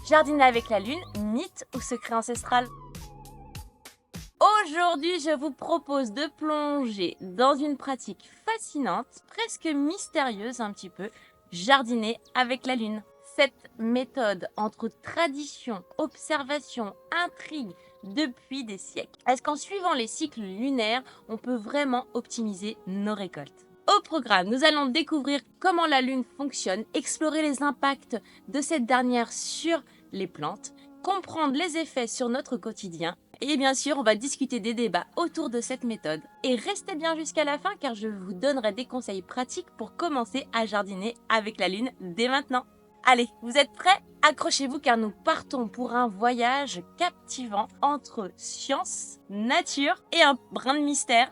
Jardiner avec la lune, mythe ou secret ancestral? Aujourd'hui, je vous propose de plonger dans une pratique fascinante, presque mystérieuse un petit peu, jardiner avec la lune. Cette méthode entre tradition, observation, intrigue depuis des siècles. Est-ce qu'en suivant les cycles lunaires, on peut vraiment optimiser nos récoltes? Au programme, nous allons découvrir comment la lune fonctionne, explorer les impacts de cette dernière sur les plantes, comprendre les effets sur notre quotidien et bien sûr, on va discuter des débats autour de cette méthode. Et restez bien jusqu'à la fin car je vous donnerai des conseils pratiques pour commencer à jardiner avec la lune dès maintenant. Allez, vous êtes prêts? Accrochez-vous car nous partons pour un voyage captivant entre science, nature et un brin de mystère.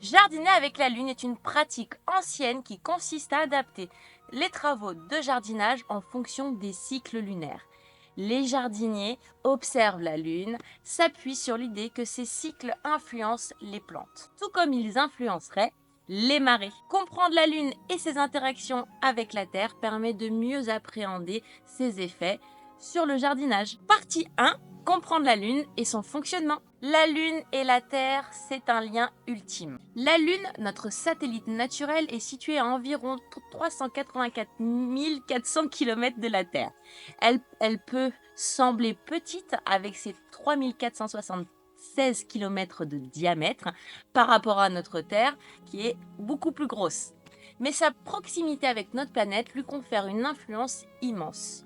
Jardiner avec la lune est une pratique ancienne qui consiste à adapter les travaux de jardinage en fonction des cycles lunaires. Les jardiniers observent la lune, s'appuient sur l'idée que ces cycles influencent les plantes, tout comme ils influenceraient les marées. Comprendre la lune et ses interactions avec la Terre permet de mieux appréhender ses effets sur le jardinage. Partie 1. Comprendre la lune et son fonctionnement. La lune et la Terre, c'est un lien ultime. La lune, notre satellite naturel, est située à environ 384 400 km de la Terre. Elle peut sembler petite avec ses 3476 km de diamètre par rapport à notre Terre qui est beaucoup plus grosse. Mais sa proximité avec notre planète lui confère une influence immense.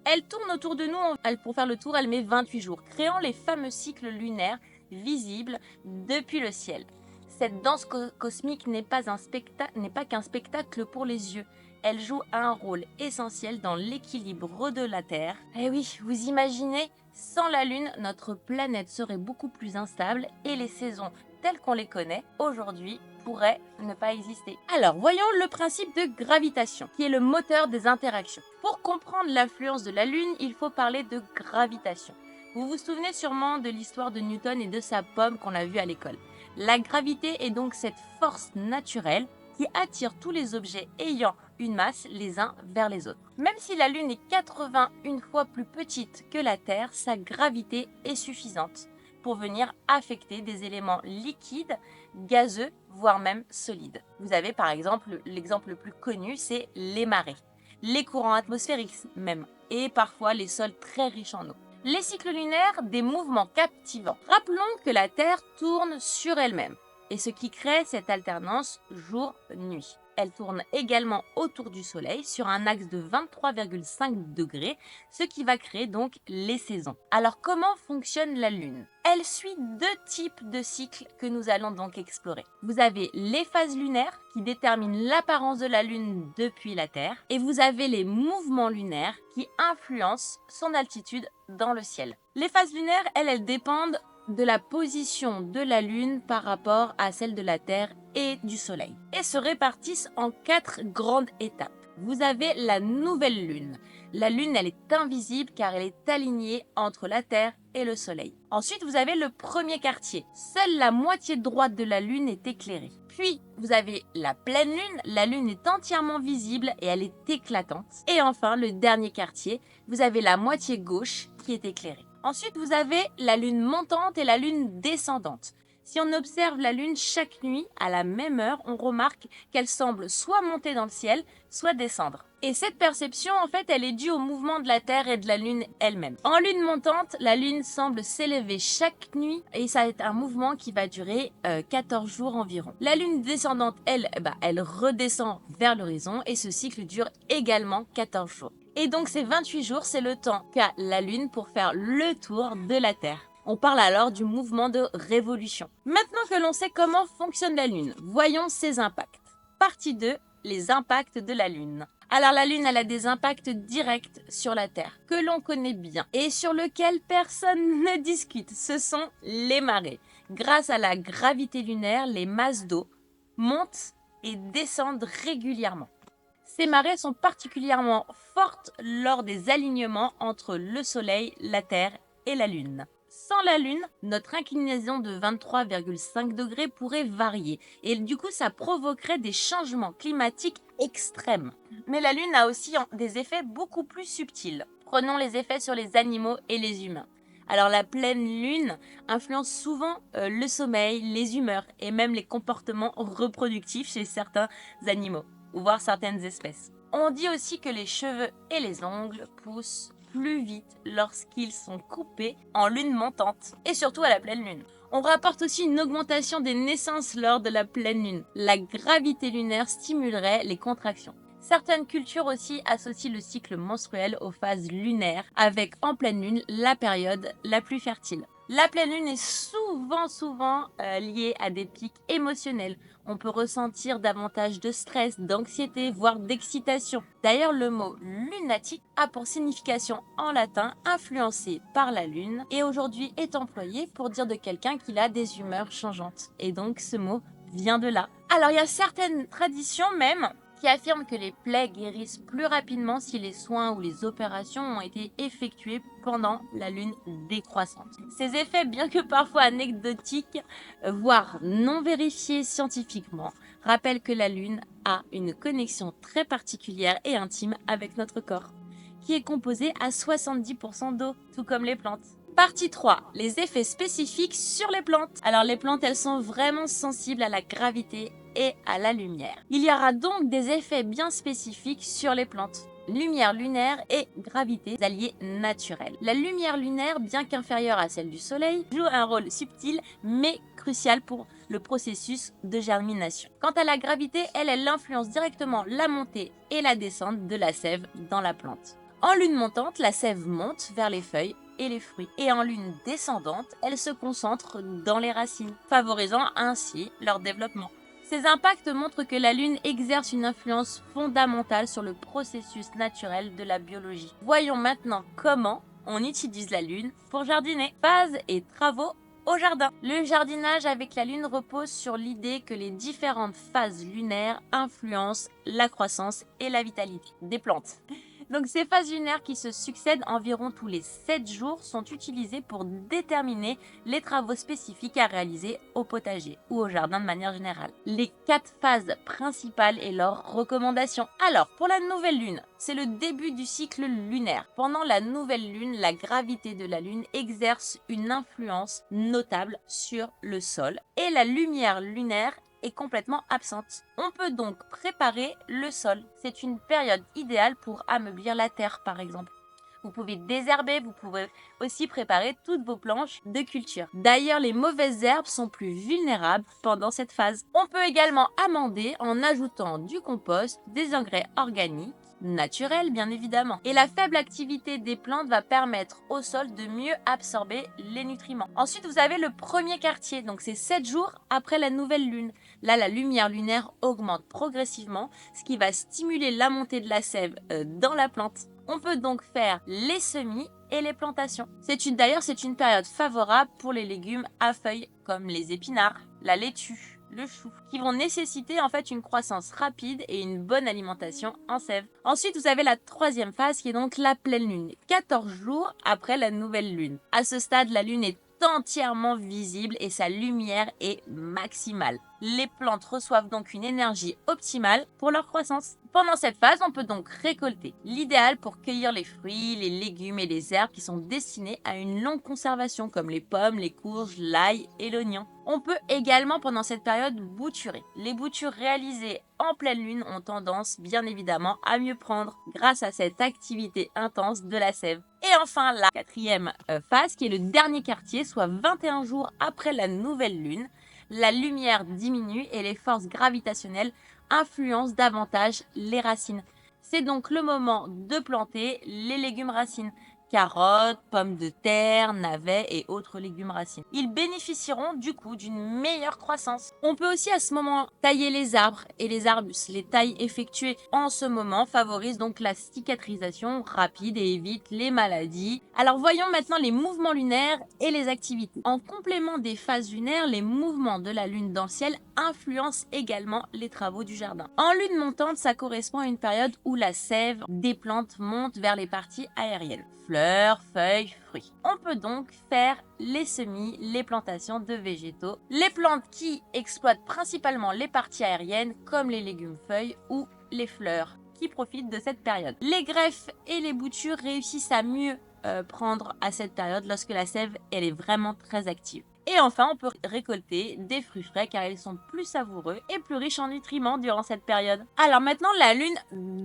Elle tourne autour de nous, pour faire le tour, elle met 28 jours, créant les fameux cycles lunaires visibles depuis le ciel. Cette danse cosmique n'est pas qu'un spectacle pour les yeux. Elle joue un rôle essentiel dans l'équilibre de la Terre. Eh oui, vous imaginez, sans la Lune, notre planète serait beaucoup plus instable et les saisons telles qu'on les connaît aujourd'hui pourraient ne pas exister. Alors, voyons le principe de gravitation, qui est le moteur des interactions. Pour comprendre l'influence de la Lune, il faut parler de gravitation. Vous vous souvenez sûrement de l'histoire de Newton et de sa pomme qu'on a vue à l'école. La gravité est donc cette force naturelle qui attire tous les objets ayant une masse les uns vers les autres. Même si la Lune est 81 fois plus petite que la Terre, sa gravité est suffisante pour venir affecter des éléments liquides, gazeux, voire même solides. Vous avez par exemple, l'exemple le plus connu, c'est les marées, les courants atmosphériques même, et parfois les sols très riches en eau. Les cycles lunaires, des mouvements captivants. Rappelons que la Terre tourne sur elle-même, et ce qui crée cette alternance jour-nuit. Elle tourne également autour du Soleil sur un axe de 23,5 degrés, ce qui va créer donc les saisons. Alors comment fonctionne la Lune? Elle suit deux types de cycles que nous allons donc explorer. Vous avez les phases lunaires qui déterminent l'apparence de la Lune depuis la Terre et vous avez les mouvements lunaires qui influencent son altitude dans le ciel. Les phases lunaires, elles dépendent de la position de la Lune par rapport à celle de la Terre et du Soleil et se répartissent en 4 grandes étapes. Vous avez la nouvelle Lune. La Lune, elle est invisible car elle est alignée entre la Terre et le Soleil. Ensuite, vous avez le premier quartier. Seule la moitié droite de la Lune est éclairée. Puis, vous avez la pleine Lune. La Lune est entièrement visible et elle est éclatante. Et enfin, le dernier quartier, vous avez la moitié gauche qui est éclairée. Ensuite, vous avez la lune montante et la lune descendante. Si on observe la lune chaque nuit, à la même heure, on remarque qu'elle semble soit monter dans le ciel, soit descendre. Et cette perception, en fait, elle est due au mouvement de la Terre et de la Lune elle-même. En lune montante, la Lune semble s'élever chaque nuit et ça est un mouvement qui va durer 14 jours environ. La Lune descendante, elle redescend vers l'horizon et ce cycle dure également 14 jours. Et donc ces 28 jours, c'est le temps qu'a la Lune pour faire le tour de la Terre. On parle alors du mouvement de révolution. Maintenant que l'on sait comment fonctionne la Lune, voyons ses impacts. Partie 2, les impacts de la Lune. Alors la Lune, elle a des impacts directs sur la Terre, que l'on connaît bien, et sur lequel personne ne discute. Ce sont les marées. Grâce à la gravité lunaire, les masses d'eau montent et descendent régulièrement. Ces marées sont particulièrement fortes lors des alignements entre le Soleil, la Terre et la Lune. Sans la Lune, notre inclinaison de 23,5 degrés pourrait varier et du coup ça provoquerait des changements climatiques extrêmes. Mais la Lune a aussi des effets beaucoup plus subtils. Prenons les effets sur les animaux et les humains. Alors la pleine Lune influence souvent le sommeil, les humeurs et même les comportements reproductifs chez certains animaux, ou voire certaines espèces. On dit aussi que les cheveux et les ongles poussent plus vite lorsqu'ils sont coupés en lune montante et surtout à la pleine lune. On rapporte aussi une augmentation des naissances lors de la pleine lune. La gravité lunaire stimulerait les contractions. Certaines cultures aussi associent le cycle menstruel aux phases lunaires, avec en pleine lune la période la plus fertile. La pleine lune est souvent liée à des pics émotionnels. On peut ressentir davantage de stress, d'anxiété, voire d'excitation. D'ailleurs, le mot lunatique a pour signification en latin influencé par la lune et aujourd'hui est employé pour dire de quelqu'un qu'il a des humeurs changeantes. Et donc ce mot vient de là. Alors il y a certaines traditions même qui affirme que les plaies guérissent plus rapidement si les soins ou les opérations ont été effectués pendant la lune décroissante. Ces effets, bien que parfois anecdotiques, voire non vérifiés scientifiquement, rappellent que la lune a une connexion très particulière et intime avec notre corps, qui est composé à 70% d'eau, tout comme les plantes. Partie 3, les effets spécifiques sur les plantes. Alors les plantes, elles sont vraiment sensibles à la gravité et à la lumière. Il y aura donc des effets bien spécifiques sur les plantes. Lumière lunaire et gravité, alliés naturels. La lumière lunaire, bien qu'inférieure à celle du soleil, joue un rôle subtil mais crucial pour le processus de germination. Quant à la gravité, elle influence directement la montée et la descente de la sève dans la plante. En lune montante, la sève monte vers les feuilles et les fruits. Et en lune descendante, elle se concentre dans les racines, favorisant ainsi leur développement. Ces impacts montrent que la Lune exerce une influence fondamentale sur le processus naturel de la biologie. Voyons maintenant comment on utilise la Lune pour jardiner. Phases et travaux au jardin. Le jardinage avec la Lune repose sur l'idée que les différentes phases lunaires influencent la croissance et la vitalité des plantes. Donc ces phases lunaires qui se succèdent environ tous les 7 jours sont utilisées pour déterminer les travaux spécifiques à réaliser au potager ou au jardin de manière générale. Les 4 phases principales et leurs recommandations. Alors pour la nouvelle lune, c'est le début du cycle lunaire. Pendant la nouvelle lune, la gravité de la lune exerce une influence notable sur le sol et la lumière lunaire est complètement absente. On peut donc préparer le sol. C'est une période idéale pour ameublir la terre par exemple. Vous pouvez désherber, vous pouvez aussi préparer toutes vos planches de culture. D'ailleurs, les mauvaises herbes sont plus vulnérables pendant cette phase. On peut également amender en ajoutant du compost, des engrais organiques, naturels bien évidemment. Et la faible activité des plantes va permettre au sol de mieux absorber les nutriments. Ensuite, vous avez le premier quartier, donc c'est 7 jours après la nouvelle lune. Là, la lumière lunaire augmente progressivement, ce qui va stimuler la montée de la sève dans la plante. On peut donc faire les semis et les plantations. D'ailleurs, c'est une période favorable pour les légumes à feuilles comme les épinards, la laitue, le chou, qui vont nécessiter en fait une croissance rapide et une bonne alimentation en sève. Ensuite, vous avez la troisième phase qui est donc la pleine lune, 14 jours après la nouvelle lune. À ce stade, la lune est entièrement visible et sa lumière est maximale. Les plantes reçoivent donc une énergie optimale pour leur croissance. Pendant cette phase, on peut donc récolter. L'idéal pour cueillir les fruits, les légumes et les herbes qui sont destinés à une longue conservation comme les pommes, les courges, l'ail et l'oignon. On peut également pendant cette période bouturer. Les boutures réalisées en pleine lune ont tendance bien évidemment à mieux prendre grâce à cette activité intense de la sève. Et enfin la quatrième phase qui est le dernier quartier, soit 21 jours après la nouvelle lune, la lumière diminue et les forces gravitationnelles influencent davantage les racines. C'est donc le moment de planter les légumes racines. Carottes, pommes de terre, navets et autres légumes racines. Ils bénéficieront du coup d'une meilleure croissance. On peut aussi à ce moment tailler les arbres et les arbustes. Les tailles effectuées en ce moment favorisent donc la cicatrisation rapide et évitent les maladies. Alors voyons maintenant les mouvements lunaires et les activités. En complément des phases lunaires, les mouvements de la lune dans le ciel influencent également les travaux du jardin. En lune montante, ça correspond à une période où la sève des plantes monte vers les parties aériennes. fleurs, feuilles, fruits. On peut donc faire les semis, les plantations de végétaux, les plantes qui exploitent principalement les parties aériennes comme les légumes feuilles ou les fleurs qui profitent de cette période. Les greffes et les boutures réussissent à mieux prendre à cette période lorsque la sève elle est vraiment très active. Et enfin, on peut récolter des fruits frais car ils sont plus savoureux et plus riches en nutriments durant cette période. Alors maintenant, la lune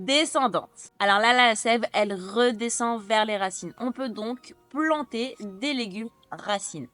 descendante. Alors là, la sève, elle redescend vers les racines. On peut donc planter des légumes racines.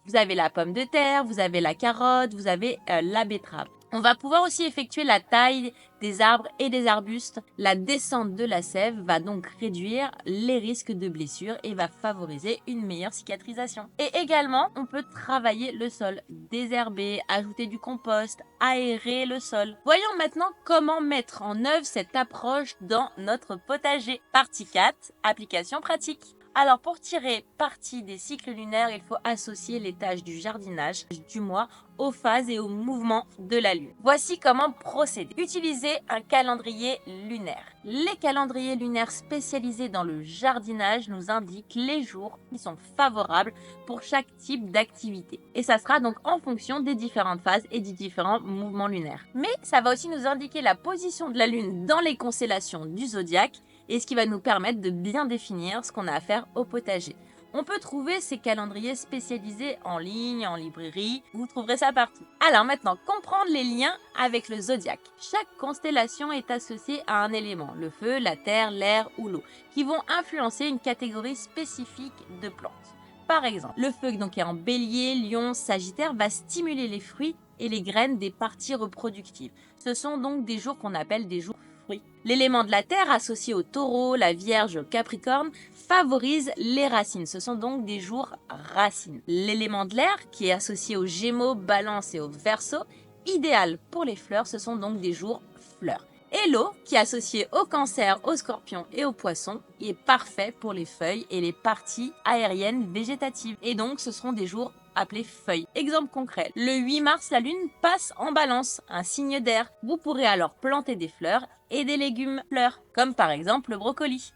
Vous avez la pomme de terre, vous avez la carotte, vous avez la betterave. On va pouvoir aussi effectuer la taille des arbres et des arbustes. La descente de la sève va donc réduire les risques de blessures et va favoriser une meilleure cicatrisation. Et également, on peut travailler le sol, désherber, ajouter du compost, aérer le sol. Voyons maintenant comment mettre en œuvre cette approche dans notre potager. Partie 4, application pratique. Alors pour tirer parti des cycles lunaires, il faut associer les tâches du jardinage du mois aux phases et aux mouvements de la lune. Voici comment procéder. Utilisez un calendrier lunaire. Les calendriers lunaires spécialisés dans le jardinage nous indiquent les jours qui sont favorables pour chaque type d'activité. Et ça sera donc en fonction des différentes phases et des différents mouvements lunaires. Mais ça va aussi nous indiquer la position de la lune dans les constellations du zodiaque et ce qui va nous permettre de bien définir ce qu'on a à faire au potager. On peut trouver ces calendriers spécialisés en ligne, en librairie, vous trouverez ça partout. Alors maintenant, comprendre les liens avec le zodiaque. Chaque constellation est associée à un élément, le feu, la terre, l'air ou l'eau, qui vont influencer une catégorie spécifique de plantes. Par exemple, le feu donc est en bélier, lion, sagittaire va stimuler les fruits et les graines des parties reproductives. Ce sont donc des jours qu'on appelle des jours fruits. L'élément de la terre associé au taureau, la vierge, au capricorne favorise les racines. Ce sont donc des jours racines. L'élément de l'air qui est associé aux gémeaux, balance et au verseau, idéal pour les fleurs, ce sont donc des jours fleurs. Et l'eau, qui est associée au cancer, au scorpion et au poisson, est parfait pour les feuilles et les parties aériennes végétatives. Et donc, ce seront des jours appelés feuilles. Exemple concret, le 8 mars, la lune passe en balance, un signe d'air. Vous pourrez alors planter des fleurs et des légumes fleurs, comme par exemple le brocoli.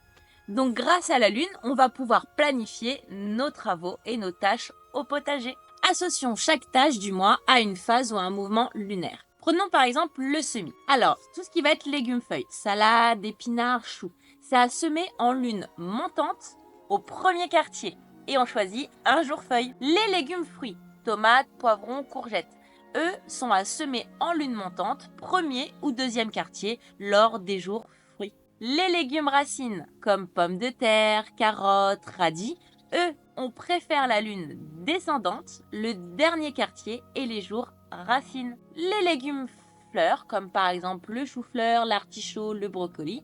Donc, grâce à la lune, on va pouvoir planifier nos travaux et nos tâches au potager. Associons chaque tâche du mois à une phase ou à un mouvement lunaire. Prenons par exemple le semis. Alors, tout ce qui va être légumes feuilles, salade, épinards, choux, c'est à semer en lune montante au premier quartier. Et on choisit un jour feuille. Les légumes fruits, tomates, poivrons, courgettes, eux sont à semer en lune montante, premier ou deuxième quartier, lors des jours fruits. Les légumes racines, comme pommes de terre, carottes, radis, eux, on préfère la lune descendante, le dernier quartier et les jours racines. Les légumes fleurs, comme par exemple le chou-fleur, l'artichaut, le brocoli,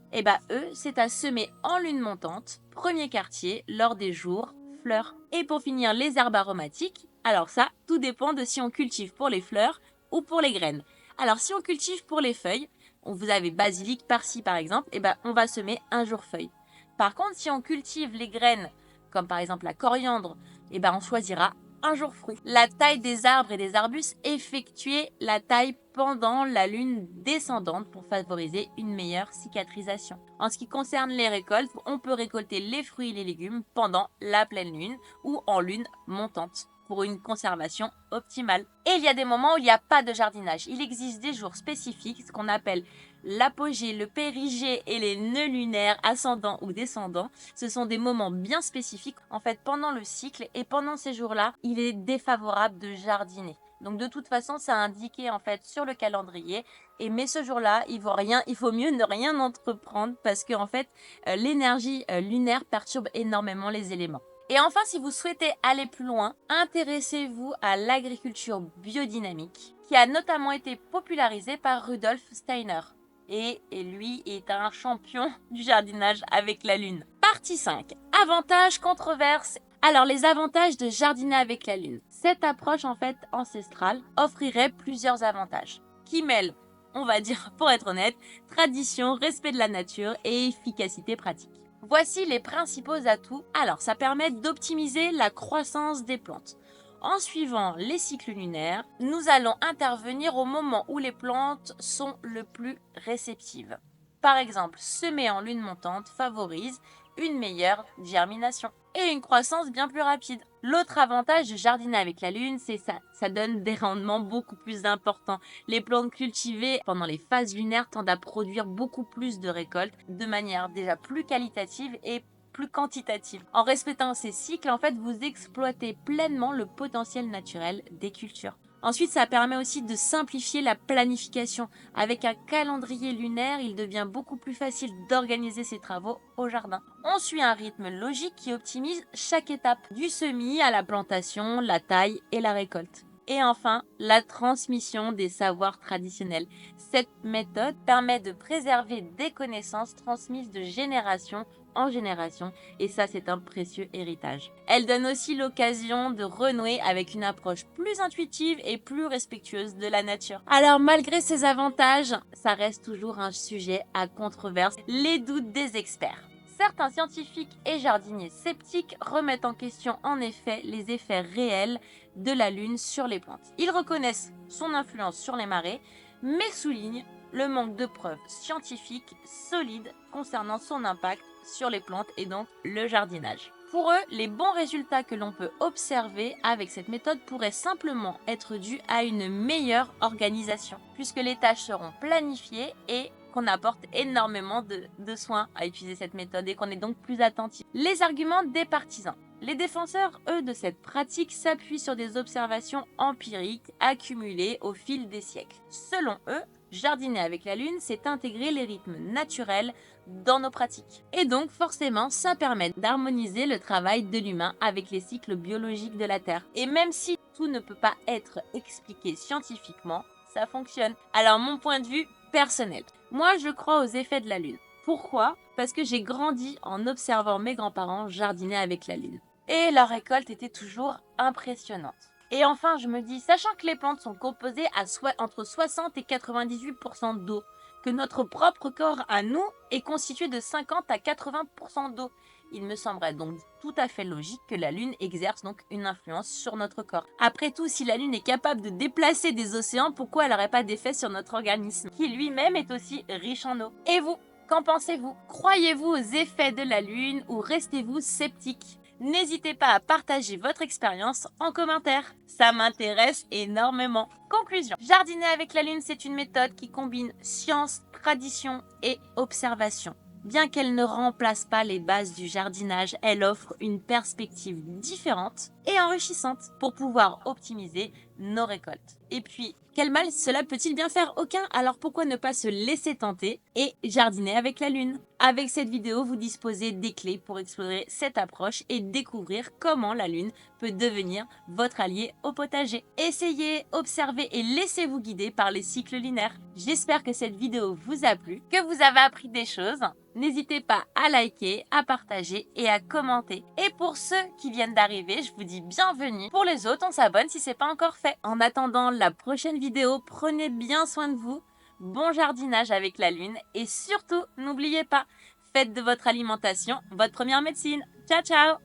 eux, c'est à semer en lune montante, premier quartier, lors des jours fleurs. Et pour finir, les herbes aromatiques, alors ça, tout dépend de si on cultive pour les fleurs ou pour les graines. Alors si on cultive pour les feuilles, vous avez basilic, persil par exemple, on va semer un jour feuille. Par contre, si on cultive les graines, comme par exemple la coriandre, on choisira un jour fruit. La taille des arbres et des arbustes, effectuer la taille pendant la lune descendante pour favoriser une meilleure cicatrisation. En ce qui concerne les récoltes, on peut récolter les fruits et les légumes pendant la pleine lune ou en lune montante pour une conservation optimale. Et il y a des moments où il n'y a pas de jardinage. Il existe des jours spécifiques, ce qu'on appelle l'apogée, le périgée et les nœuds lunaires ascendants ou descendants. Ce sont des moments bien spécifiques. En fait, pendant le cycle et pendant ces jours-là, il est défavorable de jardiner. Donc de toute façon, c'est indiqué en fait sur le calendrier. Mais ce jour-là, il faut mieux ne rien entreprendre parce que en fait, l'énergie lunaire perturbe énormément les éléments. Et enfin, si vous souhaitez aller plus loin, intéressez-vous à l'agriculture biodynamique, qui a notamment été popularisée par Rudolf Steiner. Et lui est un champion du jardinage avec la lune. Partie 5. Avantages, controverses. Alors, les avantages de jardiner avec la lune. Cette approche, en fait, ancestrale, offrirait plusieurs avantages, qui mêlent, on va dire, pour être honnête, tradition, respect de la nature et efficacité pratique. Voici les principaux atouts. Alors, ça permet d'optimiser la croissance des plantes. En suivant les cycles lunaires, nous allons intervenir au moment où les plantes sont le plus réceptives. Par exemple, semer en lune montante favorise une meilleure germination et une croissance bien plus rapide. L'autre avantage de jardiner avec la lune, c'est ça donne des rendements beaucoup plus importants. Les plantes cultivées pendant les phases lunaires tendent à produire beaucoup plus de récoltes de manière déjà plus qualitative et plus quantitative. En respectant ces cycles, en fait, vous exploitez pleinement le potentiel naturel des cultures. Ensuite, ça permet aussi de simplifier la planification. Avec un calendrier lunaire, il devient beaucoup plus facile d'organiser ses travaux au jardin. On suit un rythme logique qui optimise chaque étape, du semis à la plantation, la taille et la récolte. Et enfin, la transmission des savoirs traditionnels. Cette méthode permet de préserver des connaissances transmises de génération en génération, et ça c'est un précieux héritage. Elle donne aussi l'occasion de renouer avec une approche plus intuitive et plus respectueuse de la nature. Alors malgré ces avantages, ça reste toujours un sujet à controverse, les doutes des experts. Certains scientifiques et jardiniers sceptiques remettent en question en effet les effets réels de la Lune sur les plantes. Ils reconnaissent son influence sur les marées, mais soulignent le manque de preuves scientifiques solides concernant son impact sur les plantes et donc le jardinage. Pour eux, les bons résultats que l'on peut observer avec cette méthode pourraient simplement être dus à une meilleure organisation, puisque les tâches seront planifiées et qu'on apporte énormément de soins à utiliser cette méthode et qu'on est donc plus attentif. Les arguments des partisans. Les défenseurs, eux, de cette pratique s'appuient sur des observations empiriques accumulées au fil des siècles. Selon eux, jardiner avec la Lune, c'est intégrer les rythmes naturels dans nos pratiques. Et donc, forcément, ça permet d'harmoniser le travail de l'humain avec les cycles biologiques de la Terre. Et même si tout ne peut pas être expliqué scientifiquement, ça fonctionne. Alors, mon point de vue personnel. Moi, je crois aux effets de la Lune. Pourquoi? Parce que j'ai grandi en observant mes grands-parents jardiner avec la Lune. Et leur récolte était toujours impressionnante. Et enfin, je me dis, sachant que les plantes sont composées entre 60 et 98% d'eau, que notre propre corps à nous est constitué de 50 à 80% d'eau, il me semblerait donc tout à fait logique que la Lune exerce donc une influence sur notre corps. Après tout, si la Lune est capable de déplacer des océans, pourquoi elle n'aurait pas d'effet sur notre organisme, qui lui-même est aussi riche en eau? Et vous, qu'en pensez-vous? Croyez-vous aux effets de la Lune ou restez-vous sceptique? N'hésitez pas à partager votre expérience en commentaire. Ça m'intéresse énormément. Conclusion. Jardiner avec la Lune, c'est une méthode qui combine science, tradition et observation. Bien qu'elle ne remplace pas les bases du jardinage, elle offre une perspective différente et enrichissante pour pouvoir optimiser nos récoltes. Et puis, quel mal cela peut-il bien faire? Aucun. Alors pourquoi ne pas se laisser tenter et jardiner avec la Lune? Avec cette vidéo, vous disposez des clés pour explorer cette approche et découvrir comment la Lune peut devenir votre allié au potager. Essayez, observez et laissez-vous guider par les cycles lunaires. J'espère que cette vidéo vous a plu, que vous avez appris des choses. N'hésitez pas à liker, à partager et à commenter. Et pour ceux qui viennent d'arriver, je vous dis bienvenue. Pour les autres, on s'abonne si ce n'est pas encore fait. En attendant la prochaine vidéo, prenez bien soin de vous. Bon jardinage avec la Lune et surtout, n'oubliez pas, faites de votre alimentation votre première médecine. Ciao, ciao!